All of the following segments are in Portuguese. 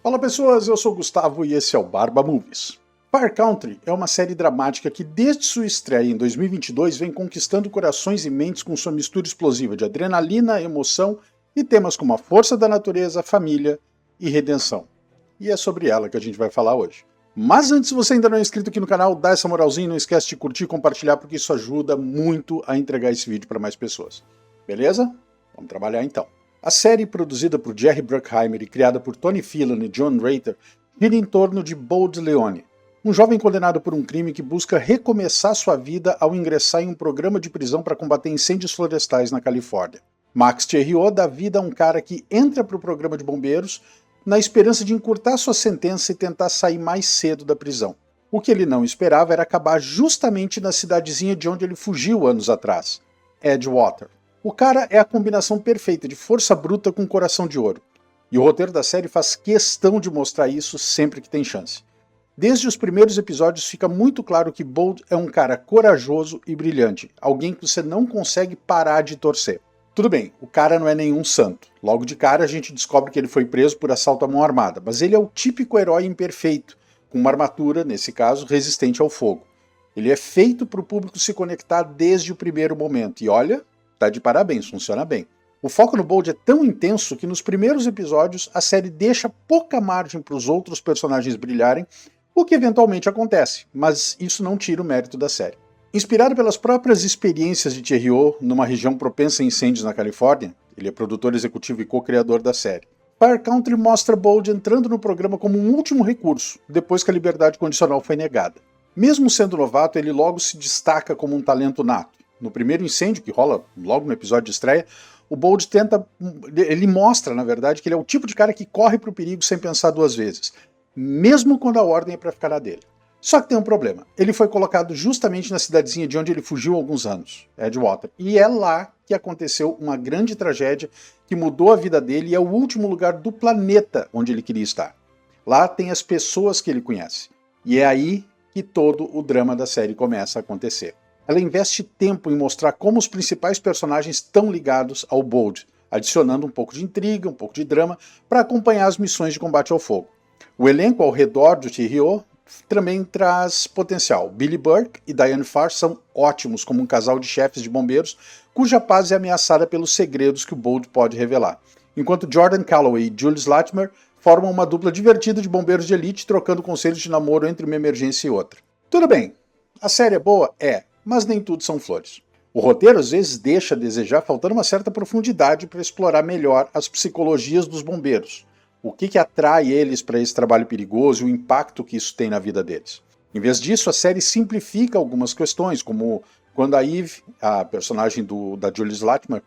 Fala pessoas, eu sou o Gustavo e esse é o Barba Movies. Fire Country é uma série dramática que desde sua estreia em 2022 vem conquistando corações e mentes com sua mistura explosiva de adrenalina, emoção e temas como a força da natureza, família e redenção. E é sobre ela que a gente vai falar hoje. Mas antes, se você ainda não é inscrito aqui no canal, dá essa moralzinha, não esquece de curtir e compartilhar porque isso ajuda muito a entregar esse vídeo para mais pessoas. Beleza? Vamos trabalhar então. A série, produzida por Jerry Bruckheimer e criada por Tony Phelan e John Rater, gira em torno de Bold Leone, um jovem condenado por um crime que busca recomeçar sua vida ao ingressar em um programa de prisão para combater incêndios florestais na Califórnia. Max Theriot dá vida a um cara que entra para o programa de bombeiros na esperança de encurtar sua sentença e tentar sair mais cedo da prisão. O que ele não esperava era acabar justamente na cidadezinha de onde ele fugiu anos atrás, Edgewater. O cara é a combinação perfeita de força bruta com coração de ouro. E o roteiro da série faz questão de mostrar isso sempre que tem chance. Desde os primeiros episódios fica muito claro que Bold é um cara corajoso e brilhante, alguém que você não consegue parar de torcer. Tudo bem, o cara não é nenhum santo. Logo de cara a gente descobre que ele foi preso por assalto à mão armada, mas ele é o típico herói imperfeito, com uma armadura, nesse caso, resistente ao fogo. Ele é feito para o público se conectar desde o primeiro momento, e olha, tá de parabéns, funciona bem. O foco no Bold é tão intenso que nos primeiros episódios a série deixa pouca margem para os outros personagens brilharem, o que eventualmente acontece, mas isso não tira o mérito da série. Inspirado pelas próprias experiências de Theriot numa região propensa a incêndios na Califórnia, ele é produtor executivo e co-criador da série. Fire Country mostra Bold entrando no programa como um último recurso, depois que a liberdade condicional foi negada. Mesmo sendo novato, ele logo se destaca como um talento nato. No primeiro incêndio, que rola logo no episódio de estreia, o Bold ele mostra, na verdade, que ele é o tipo de cara que corre para o perigo sem pensar duas vezes, mesmo quando a ordem é para ficar na dele. Só que tem um problema, ele foi colocado justamente na cidadezinha de onde ele fugiu há alguns anos, Edgewater, e é lá que aconteceu uma grande tragédia que mudou a vida dele e é o último lugar do planeta onde ele queria estar. Lá tem as pessoas que ele conhece, e é aí que todo o drama da série começa a acontecer. Ela investe tempo em mostrar como os principais personagens estão ligados ao Bold, adicionando um pouco de intriga, um pouco de drama, para acompanhar as missões de combate ao fogo. O elenco ao redor do Theriot também traz potencial. Billy Burke e Diane Farr são ótimos como um casal de chefes de bombeiros, cuja paz é ameaçada pelos segredos que o Bold pode revelar. Enquanto Jordan Calloway e Jules Latimer formam uma dupla divertida de bombeiros de elite, trocando conselhos de namoro entre uma emergência e outra. Tudo bem, a série é boa? É. Mas nem tudo são flores. O roteiro às vezes deixa a desejar, faltando uma certa profundidade para explorar melhor as psicologias dos bombeiros. O que atrai eles para esse trabalho perigoso e o impacto que isso tem na vida deles. Em vez disso, a série simplifica algumas questões, como quando a Eve, a personagem da Julie Latimer,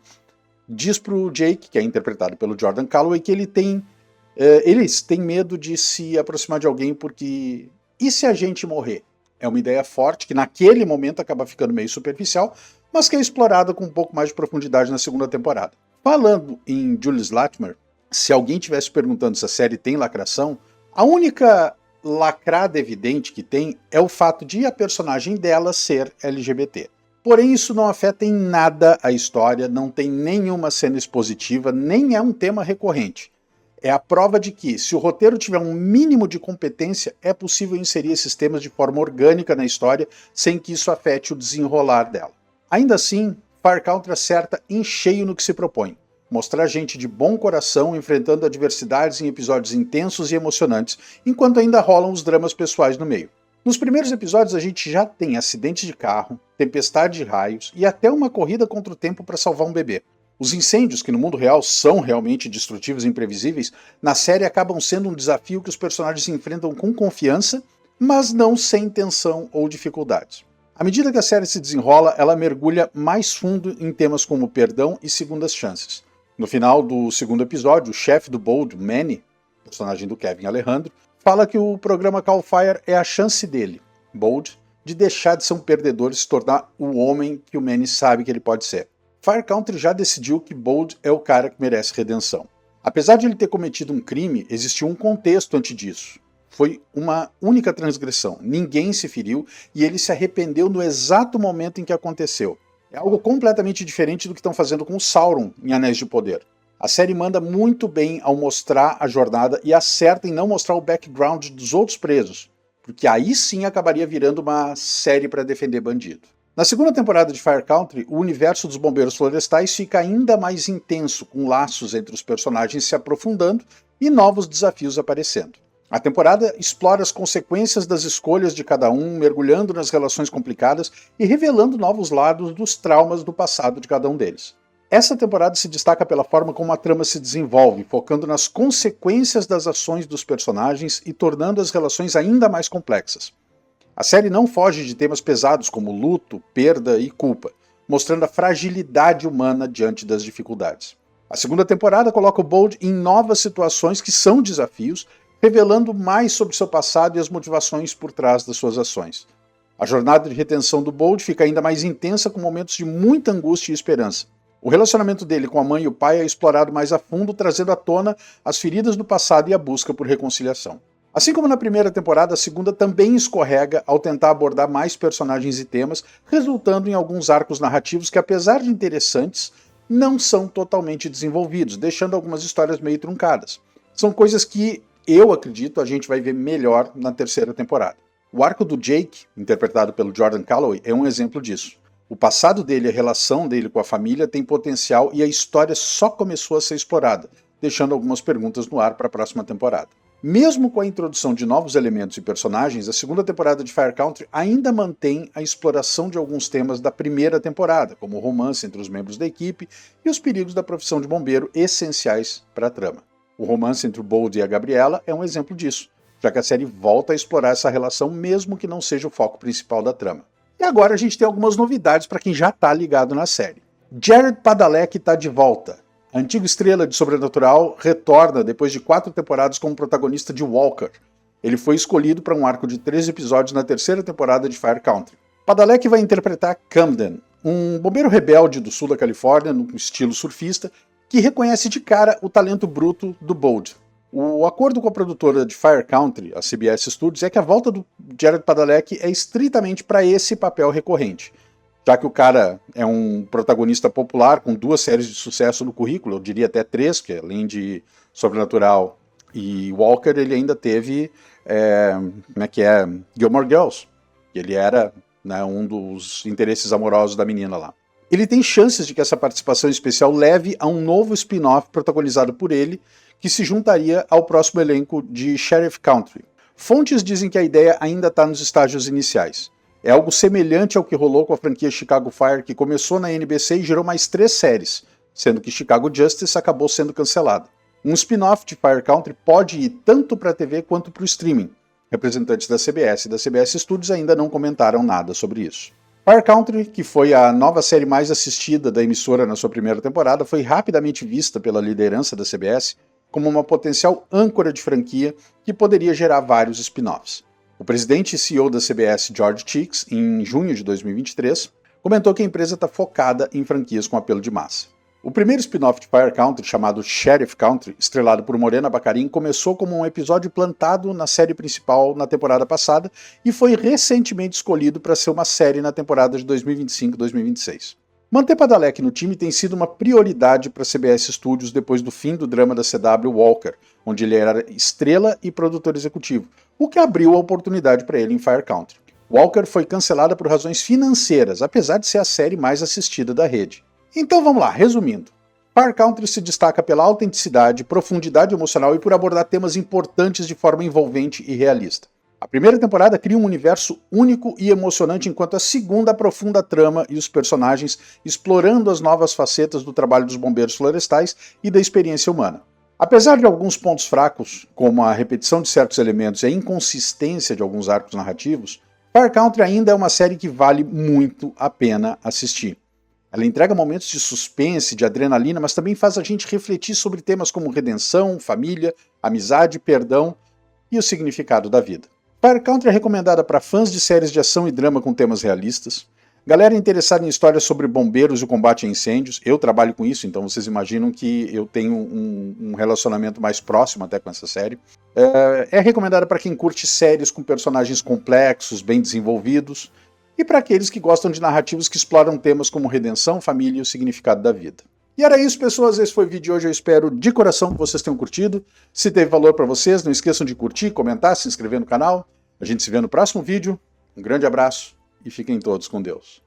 diz para o Jake, que é interpretado pelo Jordan Calloway, que eles têm medo de se aproximar de alguém porque... E se a gente morrer? É uma ideia forte que naquele momento acaba ficando meio superficial, mas que é explorada com um pouco mais de profundidade na segunda temporada. Falando em Julie Latimer, se alguém estivesse perguntando se a série tem lacração, a única lacrada evidente que tem é o fato de a personagem dela ser LGBT. Porém, isso não afeta em nada a história, não tem nenhuma cena expositiva, nem é um tema recorrente. É a prova de que, se o roteiro tiver um mínimo de competência, é possível inserir esses temas de forma orgânica na história, sem que isso afete o desenrolar dela. Ainda assim, Fire Country acerta em cheio no que se propõe. Mostrar gente de bom coração enfrentando adversidades em episódios intensos e emocionantes, enquanto ainda rolam os dramas pessoais no meio. Nos primeiros episódios a gente já tem acidentes de carro, tempestade de raios e até uma corrida contra o tempo para salvar um bebê. Os incêndios, que no mundo real são realmente destrutivos e imprevisíveis, na série acabam sendo um desafio que os personagens enfrentam com confiança, mas não sem tensão ou dificuldades. À medida que a série se desenrola, ela mergulha mais fundo em temas como perdão e segundas chances. No final do segundo episódio, o chefe do Bold, Manny, personagem do Kevin Alejandro, fala que o programa Cal Fire é a chance dele, Bold, de deixar de ser um perdedor e se tornar o homem que o Manny sabe que ele pode ser. Fire Country já decidiu que Bold é o cara que merece redenção. Apesar de ele ter cometido um crime, existiu um contexto antes disso. Foi uma única transgressão, ninguém se feriu e ele se arrependeu no exato momento em que aconteceu. É algo completamente diferente do que estão fazendo com o Sauron em Anéis de Poder. A série manda muito bem ao mostrar a jornada e acerta em não mostrar o background dos outros presos, porque aí sim acabaria virando uma série para defender bandido. Na segunda temporada de Fire Country, o universo dos bombeiros florestais fica ainda mais intenso, com laços entre os personagens se aprofundando e novos desafios aparecendo. A temporada explora as consequências das escolhas de cada um, mergulhando nas relações complicadas e revelando novos lados dos traumas do passado de cada um deles. Essa temporada se destaca pela forma como a trama se desenvolve, focando nas consequências das ações dos personagens e tornando as relações ainda mais complexas. A série não foge de temas pesados como luto, perda e culpa, mostrando a fragilidade humana diante das dificuldades. A segunda temporada coloca o Bold em novas situações que são desafios, revelando mais sobre seu passado e as motivações por trás das suas ações. A jornada de redenção do Bold fica ainda mais intensa, com momentos de muita angústia e esperança. O relacionamento dele com a mãe e o pai é explorado mais a fundo, trazendo à tona as feridas do passado e a busca por reconciliação. Assim como na primeira temporada, a segunda também escorrega ao tentar abordar mais personagens e temas, resultando em alguns arcos narrativos que, apesar de interessantes, não são totalmente desenvolvidos, deixando algumas histórias meio truncadas. São coisas que, eu acredito, a gente vai ver melhor na terceira temporada. O arco do Jake, interpretado pelo Jordan Calloway, é um exemplo disso. O passado dele e a relação dele com a família tem potencial e a história só começou a ser explorada, deixando algumas perguntas no ar para a próxima temporada. Mesmo com a introdução de novos elementos e personagens, a segunda temporada de Fire Country ainda mantém a exploração de alguns temas da primeira temporada, como o romance entre os membros da equipe e os perigos da profissão de bombeiro essenciais para a trama. O romance entre o Bold e a Gabriela é um exemplo disso, já que a série volta a explorar essa relação mesmo que não seja o foco principal da trama. E agora a gente tem algumas novidades para quem já está ligado na série. Jared Padalecki está de volta. A antiga estrela de Sobrenatural retorna depois de 4 temporadas como protagonista de Walker. Ele foi escolhido para um arco de 13 episódios na terceira temporada de Fire Country. Padalecki vai interpretar Camden, um bombeiro rebelde do sul da Califórnia, no estilo surfista, que reconhece de cara o talento bruto do Bold. O acordo com a produtora de Fire Country, a CBS Studios, é que a volta do Jared Padalecki é estritamente para esse papel recorrente, já que o cara é um protagonista popular com 2 séries de sucesso no currículo, eu diria até 3, que além de Sobrenatural e Walker, ele ainda teve Gilmore Girls, que ele era, né, um dos interesses amorosos da menina lá. Ele tem chances de que essa participação especial leve a um novo spin-off protagonizado por ele, que se juntaria ao próximo elenco de Sheriff Country. Fontes dizem que a ideia ainda está nos estágios iniciais. É algo semelhante ao que rolou com a franquia Chicago Fire, que começou na NBC e gerou mais 3 séries, sendo que Chicago Justice acabou sendo cancelada. Um spin-off de Fire Country pode ir tanto para a TV quanto para o streaming. Representantes da CBS e da CBS Studios ainda não comentaram nada sobre isso. Fire Country, que foi a nova série mais assistida da emissora na sua primeira temporada, foi rapidamente vista pela liderança da CBS como uma potencial âncora de franquia que poderia gerar vários spin-offs. O presidente e CEO da CBS, George Cheeks, em junho de 2023, comentou que a empresa está focada em franquias com apelo de massa. O primeiro spin-off de Fire Country, chamado Sheriff Country, estrelado por Morena Baccarin, começou como um episódio plantado na série principal na temporada passada e foi recentemente escolhido para ser uma série na temporada de 2025-2026. Manter Padalecki no time tem sido uma prioridade para a CBS Studios depois do fim do drama da CW Walker, onde ele era estrela e produtor executivo, o que abriu a oportunidade para ele em Fire Country. Walker foi cancelada por razões financeiras, apesar de ser a série mais assistida da rede. Então vamos lá, resumindo. Fire Country se destaca pela autenticidade, profundidade emocional e por abordar temas importantes de forma envolvente e realista. A primeira temporada cria um universo único e emocionante, enquanto a segunda aprofunda a trama e os personagens, explorando as novas facetas do trabalho dos bombeiros florestais e da experiência humana. Apesar de alguns pontos fracos, como a repetição de certos elementos e a inconsistência de alguns arcos narrativos, Fire Country ainda é uma série que vale muito a pena assistir. Ela entrega momentos de suspense, de adrenalina, mas também faz a gente refletir sobre temas como redenção, família, amizade, perdão e o significado da vida. Fire Country é recomendada para fãs de séries de ação e drama com temas realistas, galera interessada em histórias sobre bombeiros e o combate a incêndios. Eu trabalho com isso, então vocês imaginam que eu tenho um relacionamento mais próximo até com essa série. É recomendada para quem curte séries com personagens complexos, bem desenvolvidos, e para aqueles que gostam de narrativas que exploram temas como redenção, família e o significado da vida. E era isso, pessoas, esse foi o vídeo de hoje, eu espero de coração que vocês tenham curtido. Se teve valor para vocês, não esqueçam de curtir, comentar, se inscrever no canal. A gente se vê no próximo vídeo, um grande abraço e fiquem todos com Deus.